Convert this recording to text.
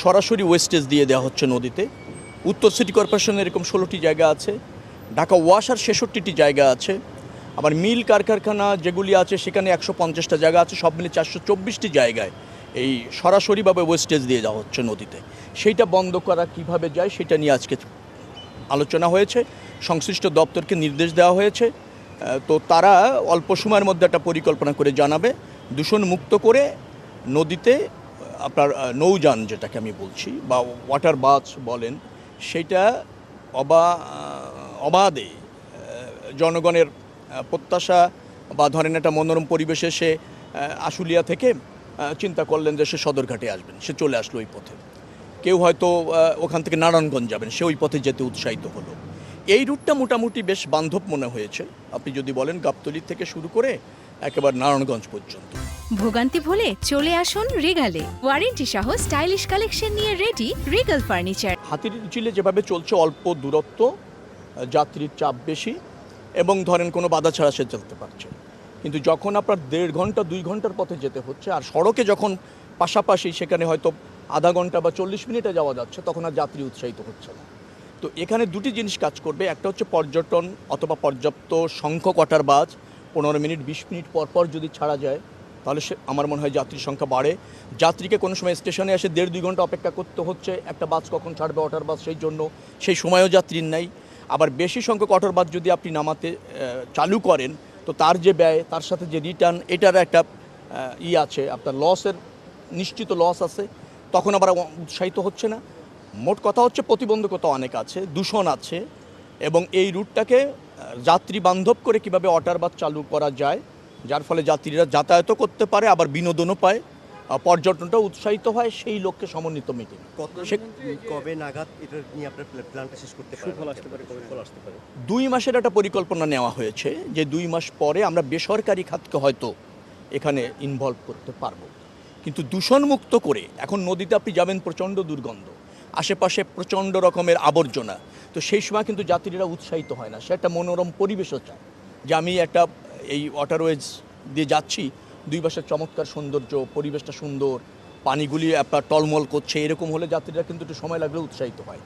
সরাসরি ওয়েস্টেজ দিয়ে দেওয়া হচ্ছে নদীতে। উত্তর সিটি কর্পোরেশনের এরকম 16টি জায়গা আছে, ঢাকা ওয়াসার 66টি জায়গা আছে, আবার মিল কারখানা যেগুলি আছে সেখানে 150টা জায়গা আছে, সব মিলে 424টি জায়গায় এই সরাসরিভাবে ওয়েস্টেজ দিয়ে দেওয়া হচ্ছে নদীতে। সেইটা বন্ধ করা কিভাবে যায় সেটা নিয়ে আজকে আলোচনা হয়েছে, সংশ্লিষ্ট দপ্তরকে নির্দেশ দেওয়া হয়েছে। তো তারা অল্প সময়ের মধ্যে একটা পরিকল্পনা করে জানাবে, দূষণ মুক্ত করে নদীতে আপনার নৌযান যেটাকে আমি বলছি বা ওয়াটার বাস বলেন, সেটা অবাধে জনগণের প্রত্যাশা বা ধরেন একটা মনোরম পরিবেশে সে আশুলিয়া থেকে চিন্তা করলেন যে সে সদরঘাটে আসবেন, সে চলে আসলো ওই পথে। কেউ হয়তো ওখান থেকে নারায়ণগঞ্জ যাবেন, সে ওই পথে যেতে উৎসাহিত হলো। এই রুটটা মোটামুটি বেশ বান্ধব মনে হয়েছে, আপনি যদি বলেন গাবতলী থেকে শুরু করে একেবারে নারায়ণগঞ্জ পর্যন্ত। ভোগান্তি ভুলে চলে আসুন রিগালে, ওয়ারেন্টি সহ স্টাইলিশ কালেকশন নিয়ে রেডি রিগাল ফার্নিচার। হাতিরঝিলে যেভাবে চলছে, অল্প দূরত্ব, যাত্রীর চাপ বেশি এবং ধরেন কোনো বাধা ছাড়া সে চলতে পারছে। কিন্তু যখন আপনার 1.5 ঘন্টা 2 ঘন্টার পথে যেতে হচ্ছে, আর সড়কে যখন পাশাপাশি সেখানে হয়তো আধা ঘন্টা বা 40 মিনিটে যাওয়া যাচ্ছে, তখন আর যাত্রী উৎসাহিত হচ্ছে না। তো এখানে দুটি জিনিস কাজ করবে, একটা হচ্ছে পর্যটন অথবা পর্যাপ্ত সংখ্যক ওয়াটারবাস 15 মিনিট 20 মিনিট পর পর যদি ছাড়া যায়, তাহলে সে আমার মনে হয় যাত্রীর সংখ্যা বাড়ে। যাত্রীকে কোনো সময় স্টেশনে এসে 1.5-2 ঘন্টা অপেক্ষা করতে হচ্ছে একটা বাস কখন ছাড়বে, ওয়াটারবাস, সেই জন্য সেই সময়ও যাত্রীর নাই। আবার বেশি সংখ্যক ওয়াটারবাস যদি আপনি নামাতে চালু করেন, তো তার যে ব্যয়, তার সাথে যে রিটার্ন, এটার একটা আছে, আপনার লসের নিশ্চিত লস আছে, তখন আবার উৎসাহিত হচ্ছে না। মোট কথা হচ্ছে প্রতিবন্ধকতা অনেক আছে, দূষণ আছে, এবং এই রুটটাকে যাত্রী বান্ধব করে কিভাবে ওয়াটারবাস চালু করা যায়, যার ফলে যাত্রীরা যাতায়াতও করতে পারে, আবার বিনোদনও পায়, পর্যটনটাও উৎসাহিত হয়, সেই লক্ষ্যে সমন্বিত মিটিং। কবে নাগাদ এটা নিয়ে আপনার প্ল্যানটা শেষ করতে পারে? 2 মাসের একটা পরিকল্পনা নেওয়া হয়েছে, যে 2 মাস পরে আমরা বেসরকারি খাতকে হয়তো এখানে ইনভলভ করতে পারবো। কিন্তু দূষণমুক্ত করে, এখন নদীতে আপনি যাবেন প্রচণ্ড দুর্গন্ধ, আশেপাশে প্রচণ্ড রকমের আবর্জনা, তো সেই সময় কিন্তু যাত্রীরা উৎসাহিত হয় না। সে একটা মনোরম পরিবেশও চায়, যে আমি একটা এই ওয়াটারওয়েজ দিয়ে যাচ্ছি, 2 পাশের চমৎকার সৌন্দর্য, পরিবেশটা সুন্দর, পানিগুলি আপনার টলমল করছে, এরকম হলে যাত্রীরা কিন্তু একটু সময় লাগলে উৎসাহিত হয়।